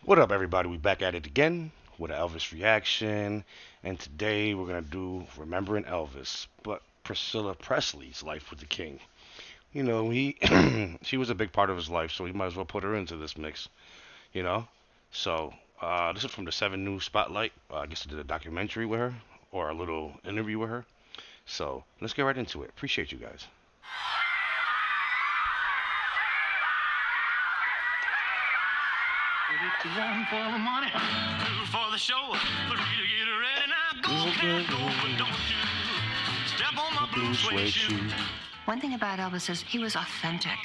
What up, everybody? We back at it again with an Elvis reaction, and today we're gonna do Remembering Elvis, but Priscilla Presley's life with the King. You know, he she was a big part of his life, so we might as well put her into this mix. You know, so this is from the Seven News Spotlight. I guess I did a documentary with her or a little interview with her. So let's get right into it. Appreciate you guys. One for the money, two for the show, three to get ready. Now go, can't go, but don't you step on my blue suede shoe. One thing about Elvis is he was authentic.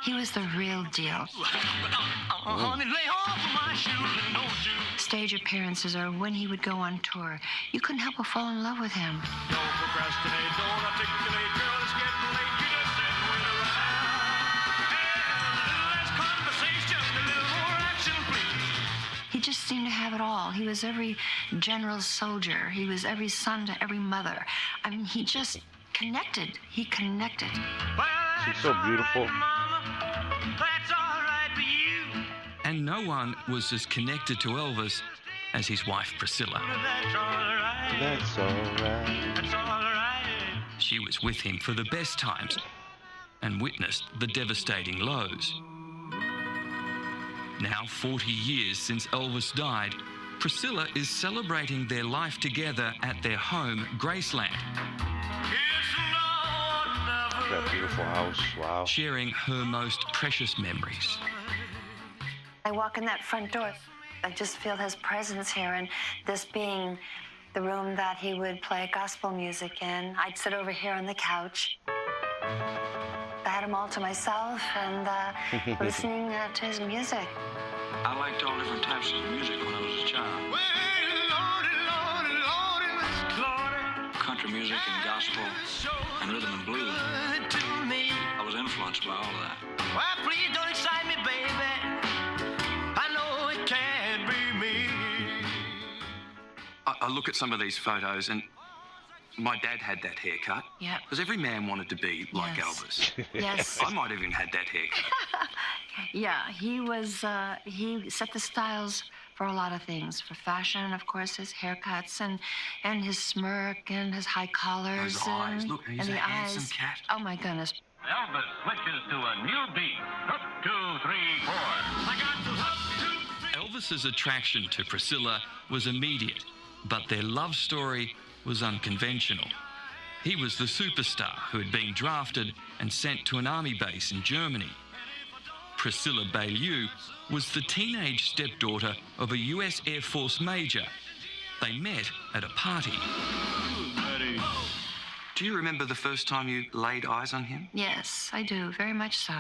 He was the real deal. Honey, lay off of my shoes and don't you Stage appearances or when he would go on tour, you couldn't help but fall in love with him. don't procrastinate, don't articulate, girl, it's getting late. You just sit and wait around. Hey, a little less conversation, a little more action, please. He just seemed to have it all. He was every general soldier. He was every son to every mother. I mean, he just connected. He connected. Well, She's that's so all beautiful. right, Mama. That's all right for you. And no one was as connected to Elvis as his wife Priscilla. That's all right. That's alright. That's all right. She was with him for the best times and witnessed the devastating lows. Now, 40 years since Elvis died, Priscilla is celebrating their life together at their home, Graceland, That beautiful house. Wow. sharing her most precious memories. I walk in that front door, I just feel his presence here, and this being the room that he would play gospel music in, I'd sit over here on the couch. I had him all to myself and listening to his music. I liked all different types of music when I was a child. Country music and gospel and rhythm and blues. I was influenced by all of that. Well, please don't excite me, baby. I know it can't be me. I look at some of these photos and my dad had that haircut. Yep. Because every man wanted to be like Yes. Elvis. Yes. I might have even had that haircut. Yeah, he set the styles for a lot of things. For fashion, of course, his haircuts and his smirk and his high collars. Those eyes. and, Look, he's and a the handsome eyes. cat. Oh, my goodness. Elvis switches to a new beat. Hook, 2, 3, 4. I got to hook to Elvis's attraction to Priscilla was immediate, but their love story was unconventional. He was the superstar who had been drafted and sent to an army base in Germany. Priscilla Baylieu was the teenage stepdaughter of a US Air Force major. They met at a party. Do you remember the first time you laid eyes on him? Yes, I do, very much so.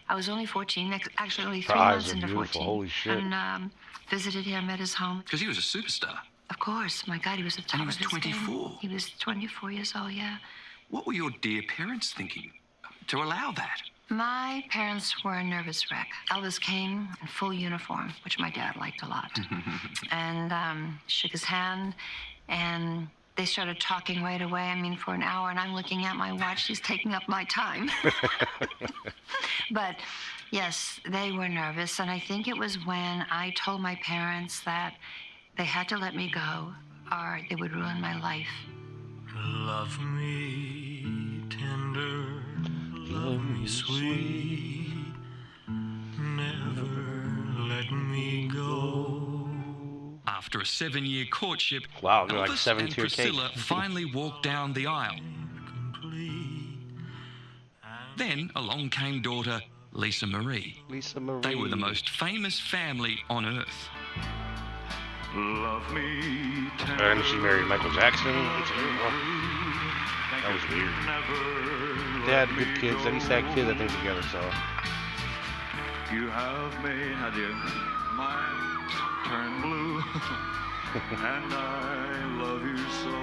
I was only 14, actually only Her 3 eyes months are into beautiful, 14. holy shit. And visited him at his home. Because he was a superstar. Of course, my God, he was the top he was of his 24. game. He was 24 years old, yeah. What were your dear parents thinking to allow that? My parents were a nervous wreck. Elvis came in full uniform, which my dad liked a lot, and shook his hand, and they started talking right away. I mean, for an hour, and I'm looking at my watch. She's taking up my time. But yes, they were nervous, and I think it was when I told my parents that they had to let me go, or they would ruin my life. love me tender, love me sweet, never let me go. After a 7-year courtship, Wow, you're like Elvis 7 and tier cake. Priscilla finally walked down the aisle. Complete. Then along came daughter Lisa Marie. Lisa Marie. They were the most famous family on earth. Love me tender. And she married Michael Jackson. That was weird. They had good kids. At least they had kids, I think, together. So You have made, had you, mine turn blue, and I love you so.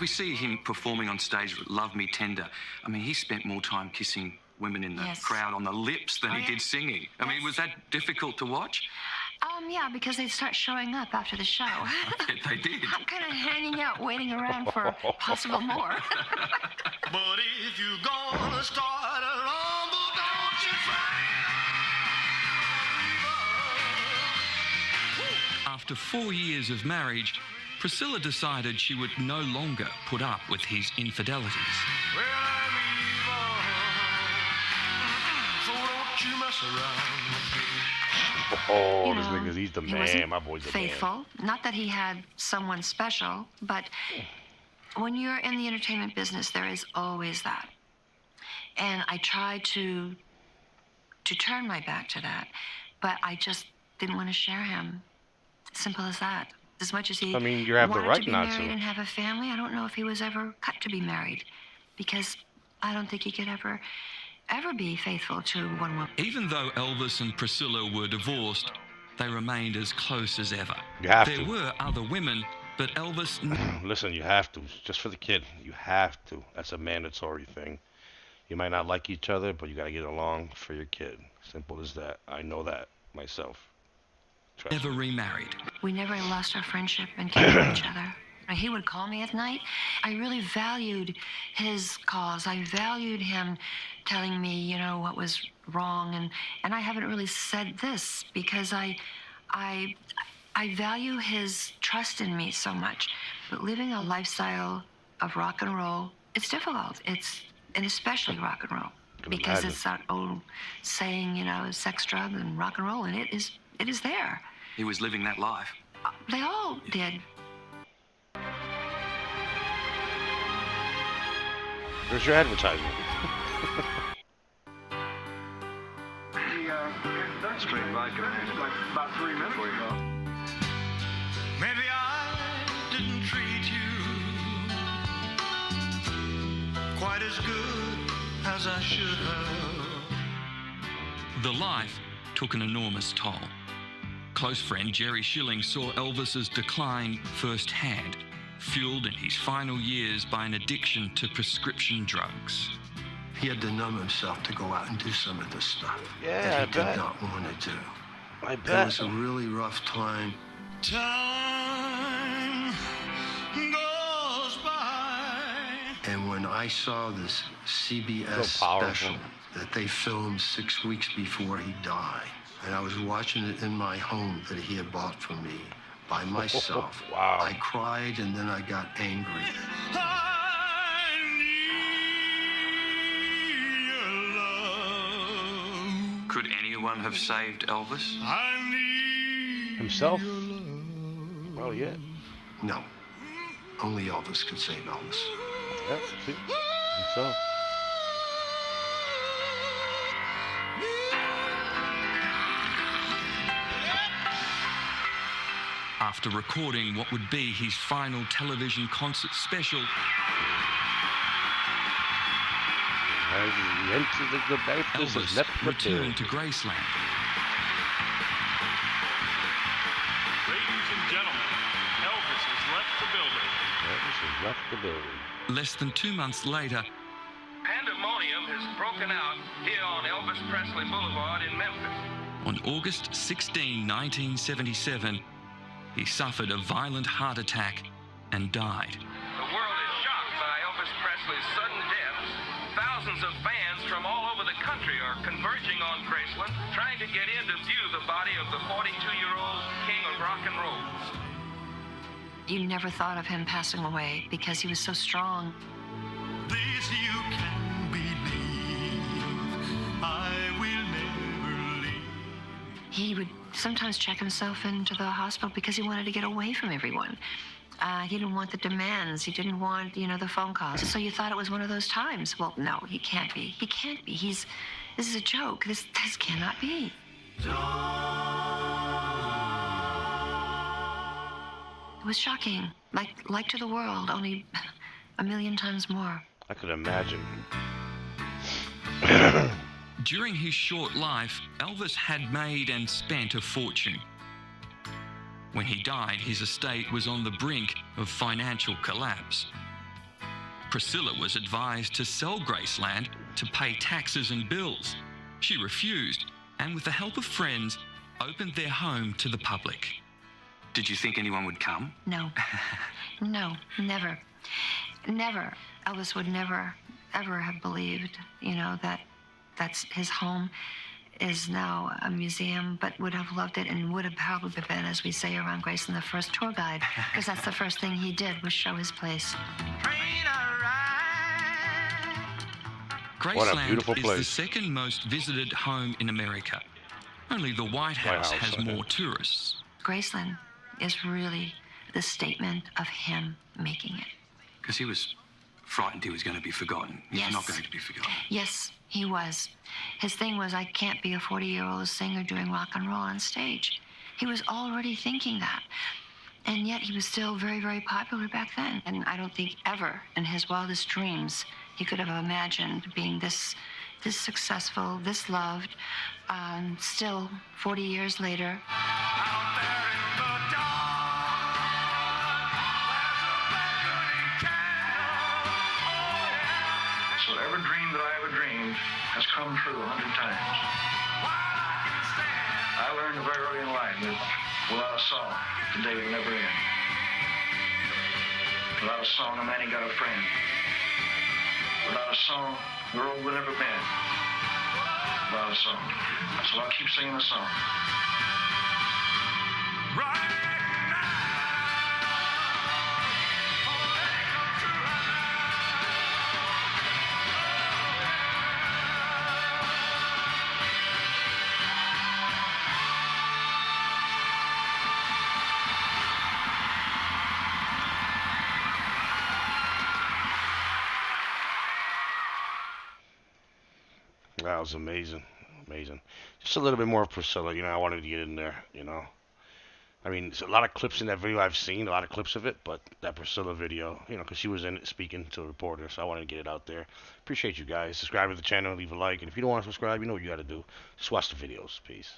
We see him performing on stage with Love Me Tender. I mean, he spent more time kissing women in the Yes. crowd on the lips than Oh, he yeah. did singing. I mean, was that difficult to watch? Yeah, because they'd start showing up after the show. They did. I'm kind of hanging out, waiting around for possible more. But if you gonna start a rumble, don't you try After 4 years of marriage, Priscilla decided she would no longer put up with his infidelities. Well, I'm evil, so don't you mess around with me. Oh, You this know, nigga's, he's the he man. wasn't My boy's the man. faithful. Not that he had someone special, but when you're in the entertainment business, there is always that. And I tried to turn my back to that, but I just didn't want to share him. Simple as that. As much as he I mean, you have the wanted right to be not married to. and have a family, I don't know if he was ever cut to be married, because I don't think he could ever be faithful to one woman. Even though Elvis and Priscilla were divorced, they remained as close as ever. You have There to. were other women, but Elvis... Listen, you have to. Just for the kid. You have to. That's a mandatory thing. You might not like each other, but you got to get along for your kid. Simple as that. I know that myself. Trust never me. remarried. We never lost our friendship and cared for each other. He would call me at night. I really valued his calls. I valued him telling me, you know, what was wrong. And I haven't really said this because I value his trust in me so much. But living a lifestyle of rock and roll, it's difficult. And especially rock and roll. Can Because imagine. it's that old saying, you know, sex, drugs, and rock and roll, and it is there. He was living that life. They all did. There's your advertisement. Straight vodka, man. Like about 3 minutes. Before you go. Maybe I didn't treat you quite as good as I should have. The life took an enormous toll. Close friend Jerry Schilling saw Elvis's decline firsthand, fueled in his final years by an addiction to prescription drugs. He had to numb himself to go out and do some of this stuff Yeah, that I he bet. did not want to do. I It bet. was a really rough time. Time goes by. And when I saw this CBS So powerful. special that they filmed 6 weeks before he died, and I was watching it in my home that he had bought for me by myself, Wow. I cried and then I got angry. I need your love. Could anyone have saved Elvis? I need Himself? your love. Well, yeah. No, only Elvis could save Elvis. Yeah, see? Himself. After recording what would be his final television concert special, The Elvis is Elvis left returned to Graceland. Ladies and gentlemen, Elvis has left the building. Elvis has left the building. Less than 2 months later, Pandemonium has broken out here on Elvis Presley Boulevard in Memphis. on August 16, 1977, he suffered a violent heart attack and died. The world is shocked by Elvis Presley's sudden death. Thousands of fans from all over the country are converging on Graceland, trying to get in to view the body of the 42-year-old king of rock and roll. You never thought of him passing away because he was so strong. This you can believe. I will never leave. He would sometimes check himself into the hospital because he wanted to get away from everyone. He didn't want the demands. He didn't want, the phone calls. So you thought it was one of those times. Well, no, he can't be. He can't be. This is a joke. This cannot be. It was shocking. Like to the world, only a million times more. I could imagine. During his short life, Elvis had made and spent a fortune. When he died, his estate was on the brink of financial collapse. Priscilla was advised to sell Graceland to pay taxes and bills. She refused, and with the help of friends, opened their home to the public. Did you think anyone would come? No. No, never. Never. Elvis would never, ever have believed, that that's his home. is now a museum, but would have loved it and would have probably been, as we say around Graceland, the first tour guide, because that's the first thing he did was show his place. What a Graceland beautiful is the place. second most visited home in America. Only the White House has more tourists. Graceland is really the statement of him making it. Because he was frightened he was going to be forgotten. He's Yes. not going to be forgotten. Yes, he was. His thing was, I can't be a 40-year-old singer doing rock and roll on stage. He was already thinking that. And yet he was still very, very popular back then. And I don't think ever in his wildest dreams he could have imagined being this successful, this loved, still 40 years later. So every dream that I ever dreamed has come true 100 times. I learned very early in life that without a song, the day would never end. Without a song, a man ain't got a friend. Without a song, the world would never bend. Without a song. So I'll keep singing the song. That was amazing. Amazing. Just a little bit more of Priscilla, I wanted to get in there, I mean, there's a lot of clips in that video I've seen, a lot of clips of it, but that Priscilla video, because she was in it speaking to a reporter, so I wanted to get it out there. Appreciate you guys. Subscribe to the channel, leave a like, and if you don't want to subscribe, you know what you got to do. Just watch the videos. Peace.